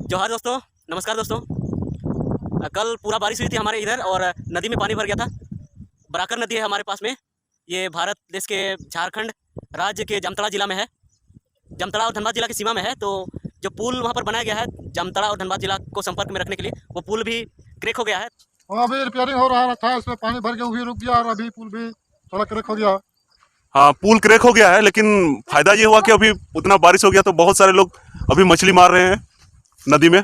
जोहार दोस्तों, नमस्कार दोस्तों। कल पूरा बारिश हुई थी हमारे इधर और नदी में पानी भर गया था। बराकर नदी है हमारे पास में। ये भारत देश के झारखंड राज्य के जामताड़ा जिला में है। जामताड़ा और धनबाद जिला की सीमा में है। तो जो पुल वहाँ पर बनाया गया है जामताड़ा और धनबाद जिला को संपर्क में रखने के लिए, वो पुल भी क्रैक हो गया है। अभी रिपेयरिंग हो रहा था, उसमें पानी भर के वो भी रुक गया और अभी पुल भी थोड़ा क्रैक हो गया। हाँ, पुल क्रैक हो गया है, लेकिन फायदा ये हुआ कि अभी उतना बारिश हो गया तो बहुत सारे लोग अभी मछली मार रहे हैं नदी में।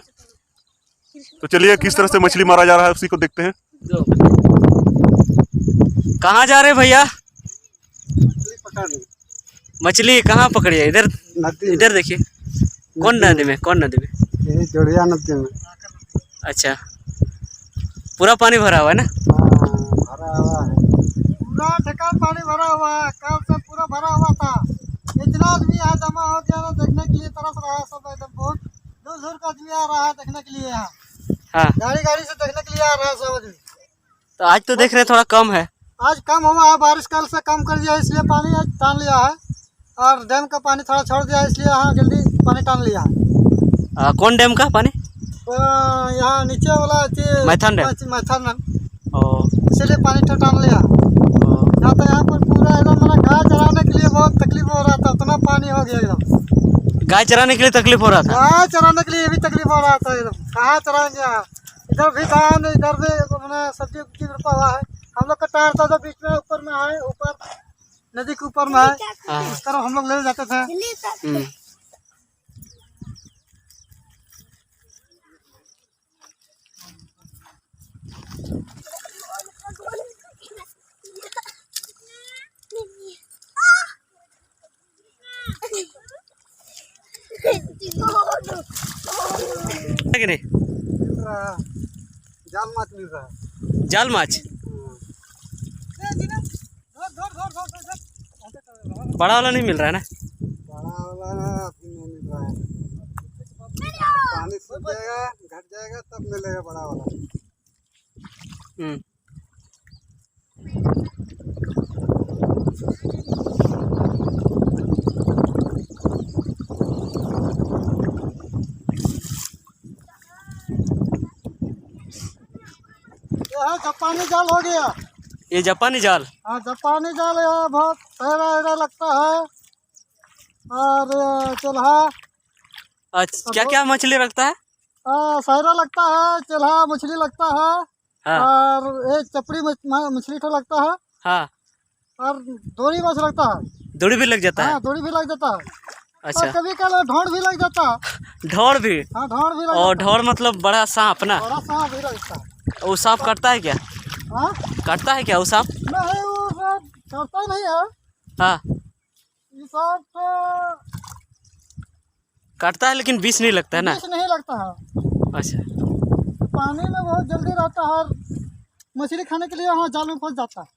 तो चलिए किस तरह से मछली मारा जा रहा है उसी को देखते हैं। कहाँ जा रहे भैया? मछली कहाँ पकड़िए? इधर इधर देखिए। कौन नदी में? कौन नदी में? यही जोड़िया नदी में। अच्छा, पूरा पानी भरा हुआ है ना? भरा हुआ है, पूरा ठेकान पानी भरा हुआ है। कल से पूरा भरा हुआ था। इतना आदमी यहाँ जमा हो गया ना, देखने के लिए तरस रहा है सब। एकदम बहुत दूर दूर का आदमी आ रहा है देखने के लिए। यहाँ हाँ, गाड़ी से देखने के लिए आ रहा है सब आदमी। तो आज तो देख रहे हैं थोड़ा कम है। आज कम हुआ है, बारिश कल से कम कर दिया, इसलिए पानी आज टान लिया है। और डैम का पानी थोड़ा छोड़ दिया, इसलिए यहाँ जल्दी पानी टान लिया है। कौन डैम का पानी? यहाँ नीचे वाला मैथन डैम। मैथन इसलिए पानी टान लिया। तो यहाँ पर पूरा एकदम मेरा गाय चराने के लिए बहुत तकलीफ हो रहा था, उतना पानी हो गया एकदम। गाय चराने के लिए तकलीफ हो रहा था? गाय चराने के लिए भी तकलीफ हो रहा था एकदम। कहाँ चराएंगे यहाँ? इधर भी धान, इधर भी मैंने सब्जी उब्जी रोपा हुआ है। हम लोग का टायर था जो बीच में ऊपर में है, ऊपर नदी के ऊपर में है। उस तरफ हम लोग ले जाते थे। कि नहीं? मिल रहा है, जाल माछ मिल रहा है। जाल माछ? बड़ा वाला नहीं मिल रहा है ना? बड़ा वाला अभी नहीं मिल रहा है। पानी सूख जाएगा, घट जाएगा तब मिलेगा बड़ा वाला। ये जापानी जाल हो गया। ये जापानी जाल? हाँ, जापानी जाल है। बहुत सहरा लगता है। और चूल्हा। अच्छा, क्या क्या मछली रखता है? सहरा लगता है, चूल्हा मछली लगता है। हाँ। और एक चपड़ी मछली तो लगता है। हाँ। और दोरी माछ लगता है। दोड़ी भी लग जाता है? हाँ, दोरी भी लग जाता है। अच्छा। और कभी कभी ढोड़ भी लग जाता है। ढोड़ भी? हाँ, ढोड़ भी लग और जाता ढोड़ मतलब बड़ा सांप ना? बड़ा सांप भी लगता है। वो सांप काटता है क्या? हाँ, काटता है क्या वो सांप? नहीं, वो काटता नहीं है। हाँ, ये सांप काटता है लेकिन विष नहीं लगता है ना? विष नहीं लगता है। अच्छा। पानी में बहुत जल्दी रहता है और मछली खाने के लिए वहाँ जाल में फंस जाता है।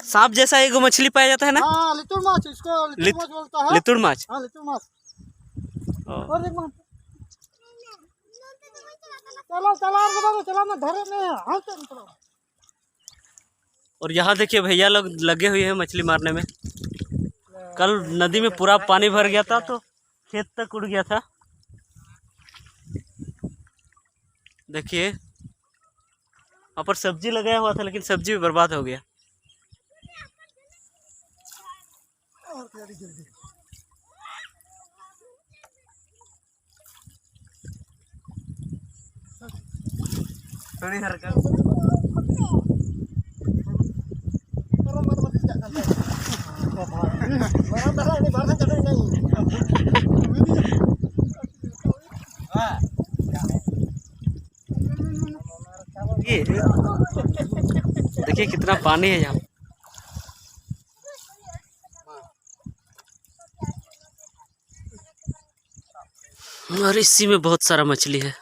सांप जैसा एगो मछली पाया जाता है ना? हाँ, लिटुर माछ, इसको लिटुर माछ बोलता है। लिटुर माछ? हाँ, लिटुर माछ। और एक माछ। चलो चला ना, धरे में है। हाँ, चलो। और यहाँ देखिए भैया लोग लगे हुए हैं मछली मारने में। कल नदी में पूरा पानी भर गया था तो खेत तक उड़ गया था। देखिए वहाँ पर सब्जी लगाया हुआ था, लेकिन सब्जी भी बर्बाद हो गया। थोड़ी हरकत। देखिए कितना पानी है यहाँ। और इसी में बहुत सारा मछली है।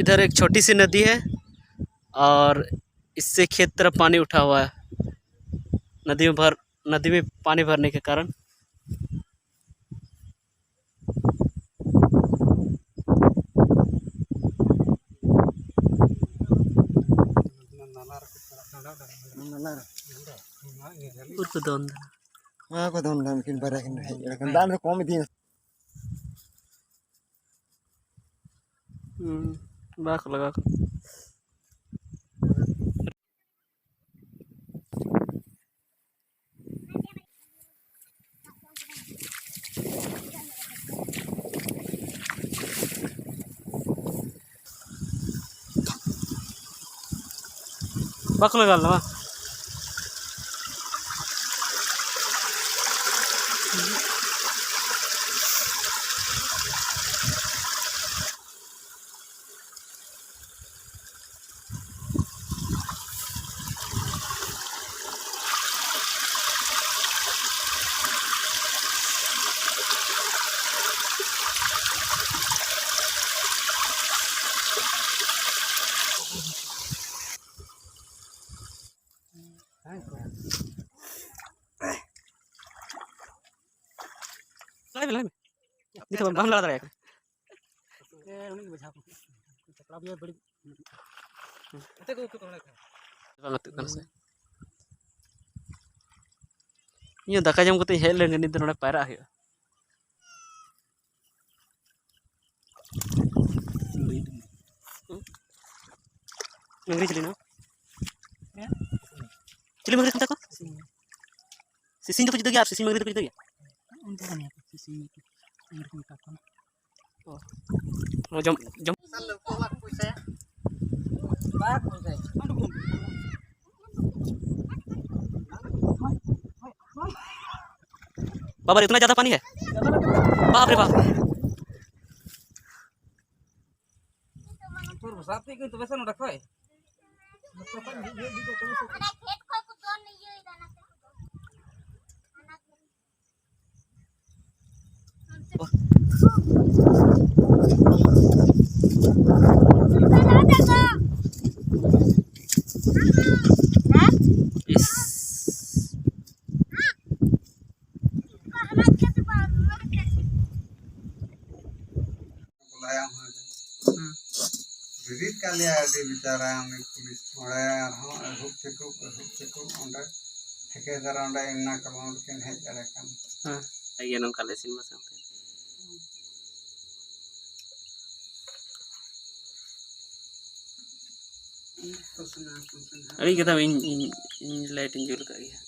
इधर एक छोटी सी नदी है और इससे खेत तरफ पानी उठा हुआ है। नदी में पानी भरने के कारण। urku don Aku don dan mungkin barakin kan dan kom din bak lगा लगा lagi ini tuh bang lada ya banget kan sih ini daka jam kute hel len ni nore paira hu mangri chili no chili mangri kata ko sising to judo gya sising mangri to judo gya oh jom बाबा इतना ज्यादा पानी है बाप रे बाप विविध कालिया बिचारा police ठेकेदार इन्ना कलम हेज दाड़े ये नंका ले सिनेमा साथे अरे kita in lighting जुल का गया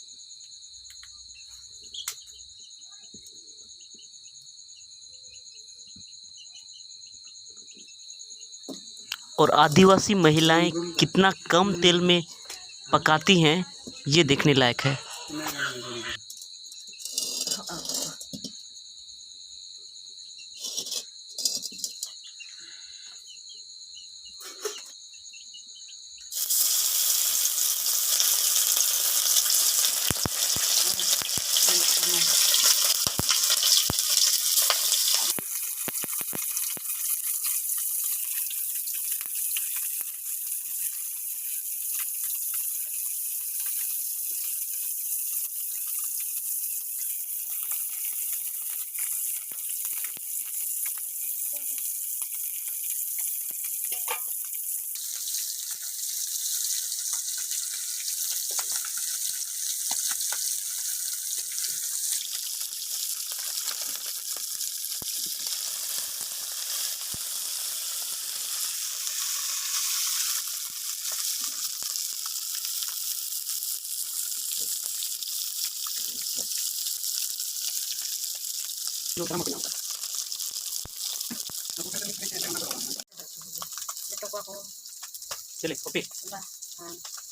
और आदिवासी महिलाएं कितना कम तेल में पकाती हैं ये देखने लायक है Chili, kopi.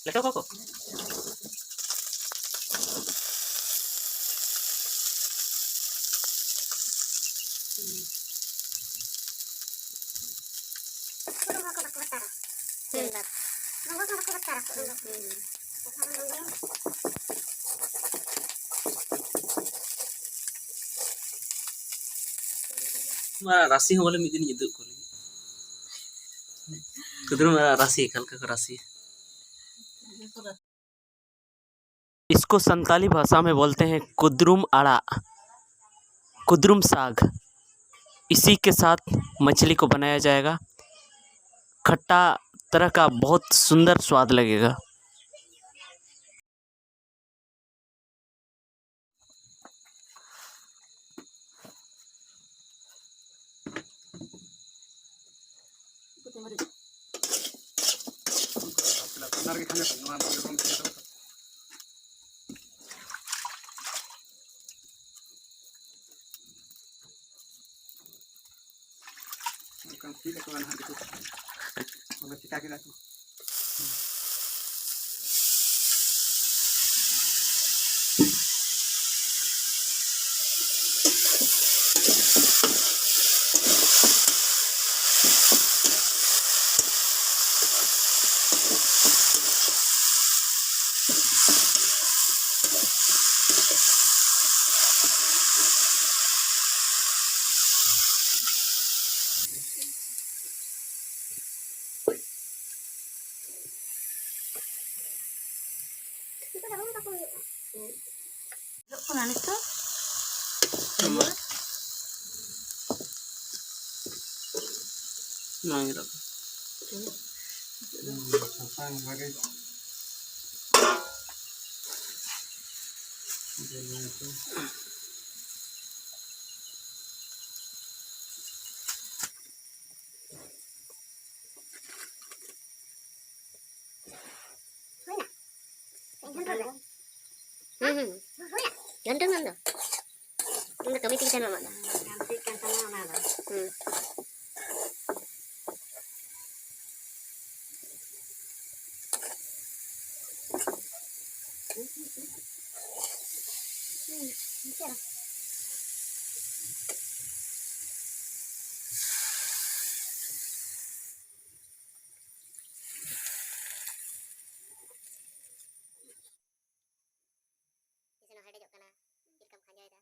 Lekas kok. हमारा राशि हो बोले मिदिन युद्ध को कुद्रुम राशि हल्का का राशि इसको संताली भाषा में बोलते हैं कुद्रुम आड़ा कुद्रुम साग इसी के साथ मछली को बनाया जाएगा खट्टा तरह का बहुत सुंदर स्वाद लगेगा। Ganteng kan tuh? Enggak kami tinggal nama dah. Isino hade jok kana irkam khanjay da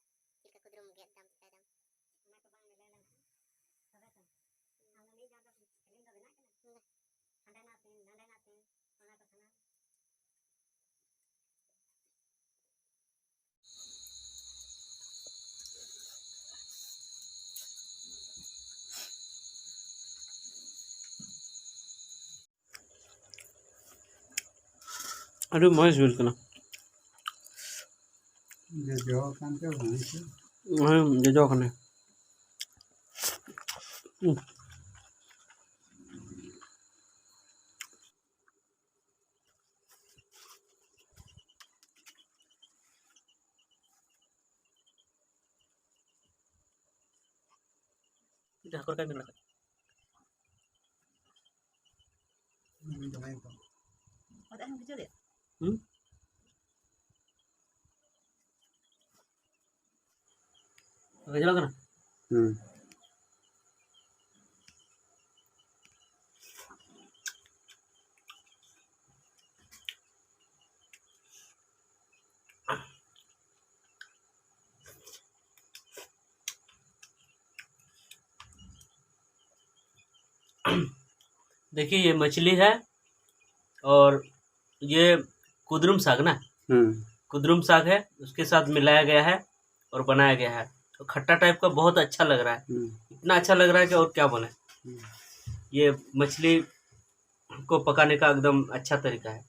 irka kudrum get dam tadam na ko bang lelan sabatan ang ni jaga kelin da bena kana handa na tin ona ko sana aduh mau jual kana jauh kana dah kor kan nak Agak jalan kana देखिए ये मछली है और ये कुद्रुम साग ना कुद्रुम साग है उसके साथ मिलाया गया है और बनाया गया है तो खट्टा टाइप का बहुत अच्छा लग रहा है इतना अच्छा लग रहा है कि और क्या बोले ये मछली को पकाने का एकदम अच्छा तरीका है